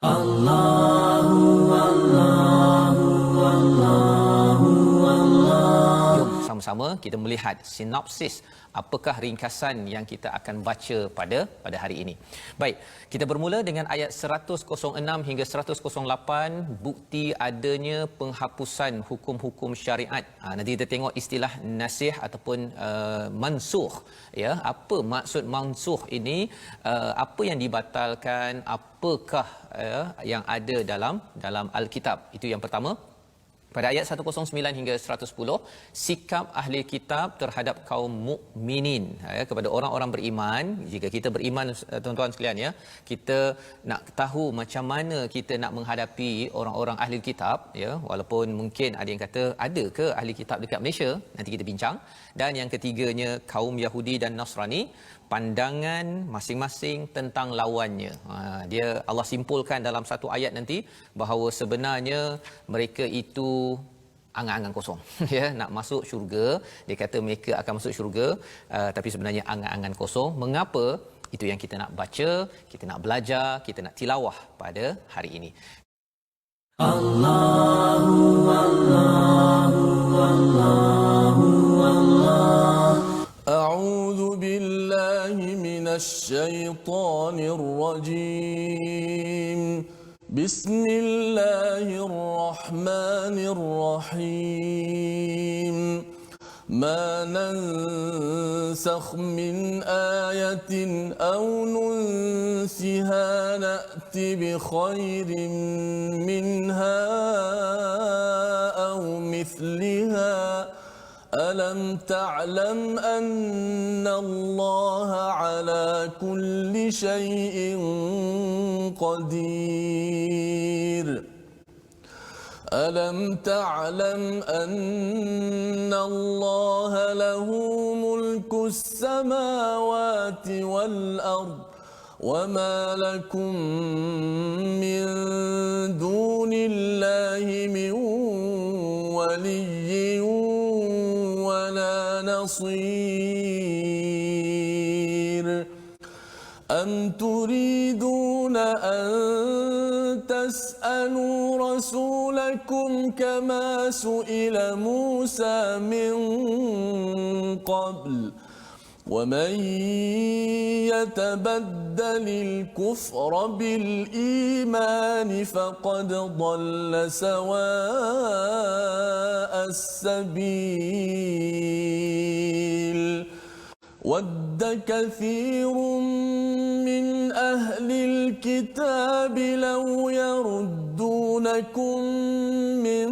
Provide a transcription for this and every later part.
Jom sama-sama kita melihat sinopsis apakah ringkasan yang kita akan baca pada hari ini. Baik, kita bermula dengan ayat 106 hingga 108, bukti adanya penghapusan hukum-hukum syariat. Nanti kita tengok istilah nasih ataupun mansukh, ya. Apa maksud mansukh ini? Apa yang dibatalkan? Apakah yang ada dalam Alkitab? Itu yang pertama. Pada ayat 109 hingga 110, sikap ahli kitab terhadap kaum mukminin, kepada orang-orang beriman. Jika kita beriman, tuan-tuan sekalian, ya, kita nak tahu macam mana kita nak menghadapi orang-orang ahli kitab, ya, walaupun mungkin ada yang kata ada ke ahli kitab dekat Malaysia, nanti kita bincang. Dan yang ketiganya, kaum Yahudi dan Nasrani, pandangan masing-masing tentang lawannya. Dia Allah simpulkan dalam satu ayat nanti bahawa sebenarnya mereka itu angan-angan kosong. Ya, nak masuk syurga, dia kata mereka akan masuk syurga, tapi sebenarnya angan-angan kosong. Mengapa? Itu yang kita nak baca, kita nak belajar, kita nak tilawah pada hari ini. Allahu Allahu Allahu Allah. A'udzu billahi minasy syaithanir rajim. Bismillahirrahmanirrahim. Ma nansakh min ayatin aw nunsiha na'ti bi khairin minha aw mithliha. ألم تعلم أن الله على كل شيء قدير ألم تعلم أن الله له ملك السماوات والأرض وما لكم من دون الله من ولي نصير أم تريدون أن تسألوا رسولكم كما سئل موسى من قبل ومن يتبدل الكفر بالإيمان فقد ضل سواء السبيل ود كثير من أهل الكتاب لو يردونكم من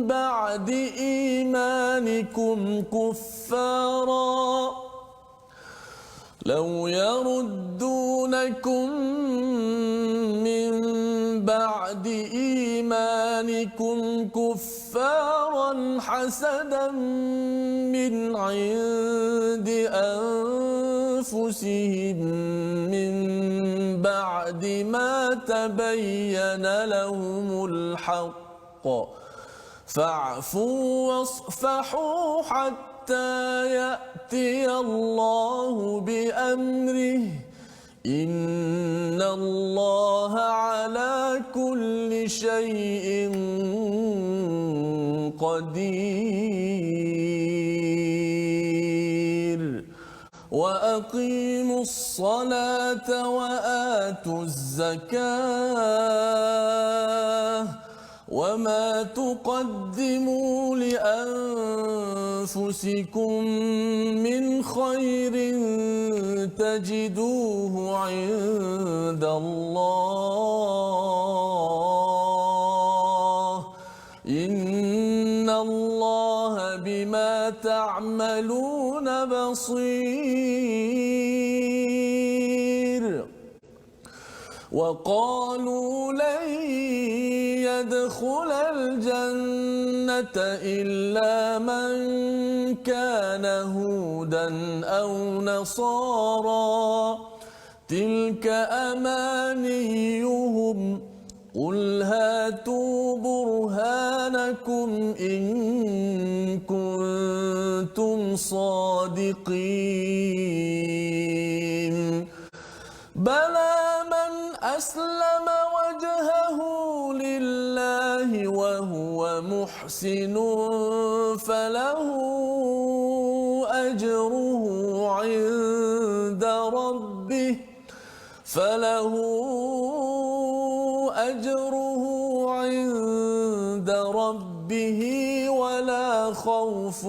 بعد إيمانكم كفارا لو يردونكم من بعد إيمانكم كفارا حسدا من عند أنفسهم من بعد ما تبين لهم الحق فاعفوا واصفحوا حتى يأتي الله بأمره إن الله على كل شيء قدير وأقيموا الصلاة وآتوا الزكاة وما تقدموا لأنفسكم من خير تجدوه عند الله إن الله بما تعملون بصير وقالوا لن يدخل الجنة إلا من كان هودا أو نصارى تلك أمانيهم قل هاتوا برهانكم إن كنتم صادقين بلى من أسلم محسن فله أجره عند ربه ولا خوف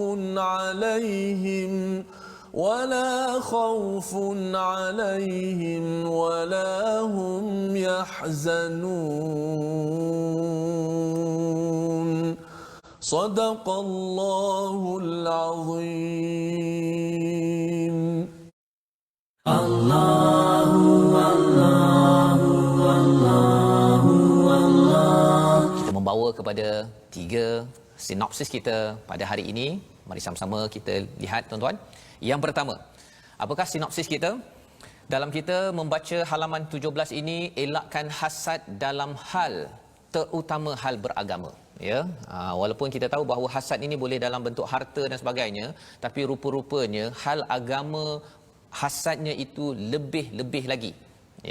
عليهم ولا هم يحزنون صدق الله العظيم. Kita membawa kepada 3 sinopsis kita pada hari ini. Mari sama-sama kita lihat tuan-tuan. Yang pertama, apakah sinopsis kita? Dalam kita membaca halaman 17 ini, elakkan hasad dalam hal, terutama hal beragama. Ya, walaupun kita tahu bahawa hasad ini boleh dalam bentuk harta dan sebagainya, tapi rupa-rupanya hal agama hasadnya itu lebih lagi.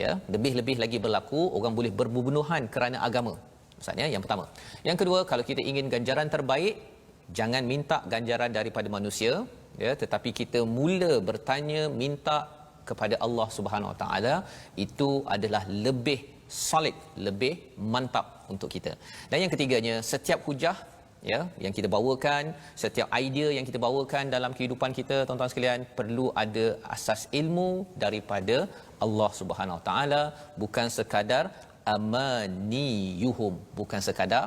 Ya, lebih lagi berlaku. Orang boleh berbunuhan kerana agama. Maksudnya yang pertama. Yang kedua, kalau kita ingin ganjaran terbaik, jangan minta ganjaran daripada manusia, ya, tetapi kita mula bertanya, minta kepada Allah Subhanahu Wa Taala. Itu adalah lebih solid, lebih mantap untuk kita. Dan yang ketiganya, setiap hujah, ya, yang kita bawakan, setiap idea yang kita bawakan dalam kehidupan kita, tuan-tuan sekalian, perlu ada asas ilmu daripada Allah Subhanahu Wa Taala, bukan sekadar amaniyuhum, bukan sekadar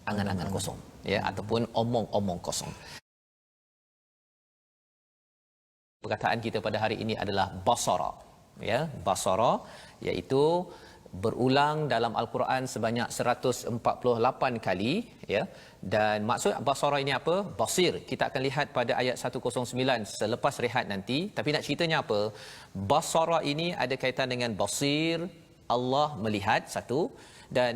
angan-angan kosong, ya, ataupun omong-omong kosong. Perkataan kita pada hari ini adalah basara, ya, basara, iaitu berulang dalam Al-Quran sebanyak 148 kali, ya. Dan maksud basara ini apa? Basir. Kita akan lihat pada ayat 109 selepas rehat nanti. Tapi nak ceritanya apa? Basara ini ada kaitan dengan basir, Allah melihat, satu. Dan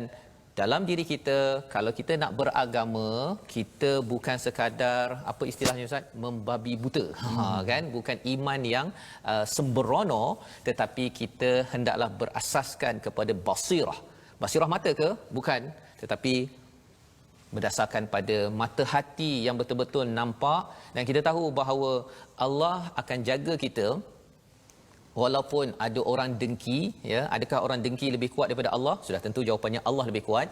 dalam diri kita, kalau kita nak beragama, kita bukan sekadar, apa istilahnya Ustaz, membabi buta, kan, bukan iman yang sembrono, tetapi kita hendaklah berasaskan kepada basirah mata ke? Bukan, tetapi berdasarkan pada mata hati yang betul-betul nampak. Dan kita tahu bahawa Allah akan jaga kita walaupun ada orang dengki, ya. Adakah orang dengki lebih kuat daripada Allah? Sudah tentu jawapannya Allah lebih kuat.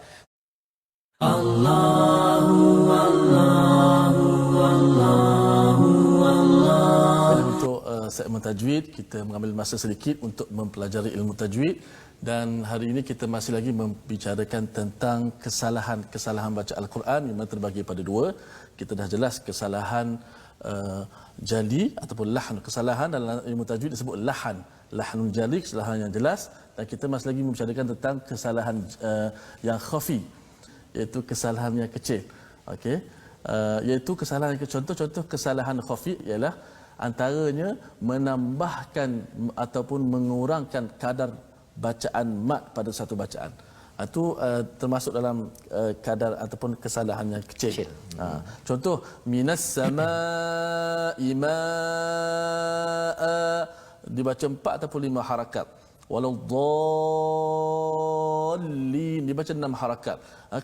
Untuk segmen tajwid, kita mengambil masa sedikit untuk mempelajari ilmu tajwid, dan hari ini kita masih lagi membicarakan tentang kesalahan baca Al-Quran yang terbagi pada 2. Kita dah jelas kesalahan jali ataupun lahan. Kesalahan dalam ilmu tajwid disebut lahanul jali, kesalahan yang jelas. Dan kita masih lagi membicarakan tentang kesalahan yang khafi, iaitu kesalahan yang kecil. Okey, iaitu kesalahan yang contoh kesalahan khafi ialah antaranya menambahkan ataupun mengurangkan kadar bacaan mat pada satu bacaan. Itu termasuk dalam kadar ataupun kesalahan yang kecil. Contoh, minas samaa'i maa'a dibaca 4 ataupun 5 harakat. Walau dhallin dibaca 6 harakat.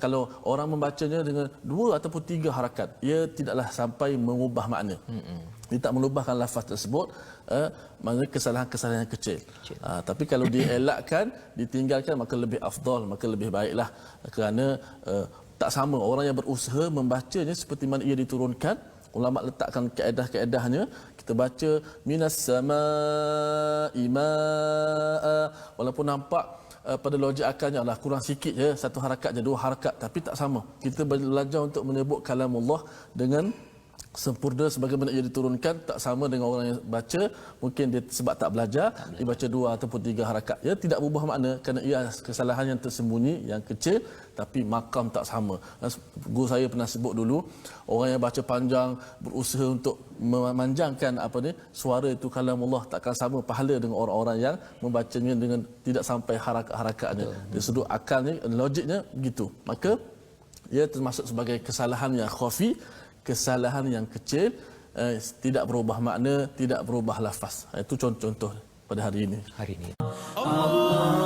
Kalau orang membacanya dengan 2 ataupun 3 harakat, ia tidaklah sampai mengubah makna. Dia tak melubahkan lafaz tersebut, maknanya kesalahan-kesalahan yang kecil. Tapi kalau dielakkan, ditinggalkan, maka lebih afdal, maka lebih baiklah, kerana tak sama orang yang berusaha membacanya seperti mana ia diturunkan. Ulama letakkan kaedah-kaedahnya. Kita baca minas samaa'i maa'a, walaupun nampak pada logik akalnya lah kurang sikit je, 1 harakat je, 2 harakat, tapi tak sama. Kita belajar untuk menyebut kalamullah dengan sempurna sebagaimana ia diturunkan, tak sama dengan orang yang baca, mungkin dia sebab tak belajar, dia baca 2 ataupun 3 harakat. Ya, tidak berubah makna kerana ia kesalahan yang tersembunyi, yang kecil, tapi makam tak sama. Guru saya pernah sebut dulu, orang yang baca panjang berusaha untuk memanjangkan suara itu kalamullah, takkan sama pahala dengan orang-orang yang membacanya dengan tidak sampai harakat-harakatnya. Dari sudut akalnya, logiknya begitu. Maka ia termasuk sebagai kesalahan yang khafi, kesalahan yang kecil, tidak berubah makna, tidak berubah lafaz. Itu contoh-contoh pada hari ini. Allah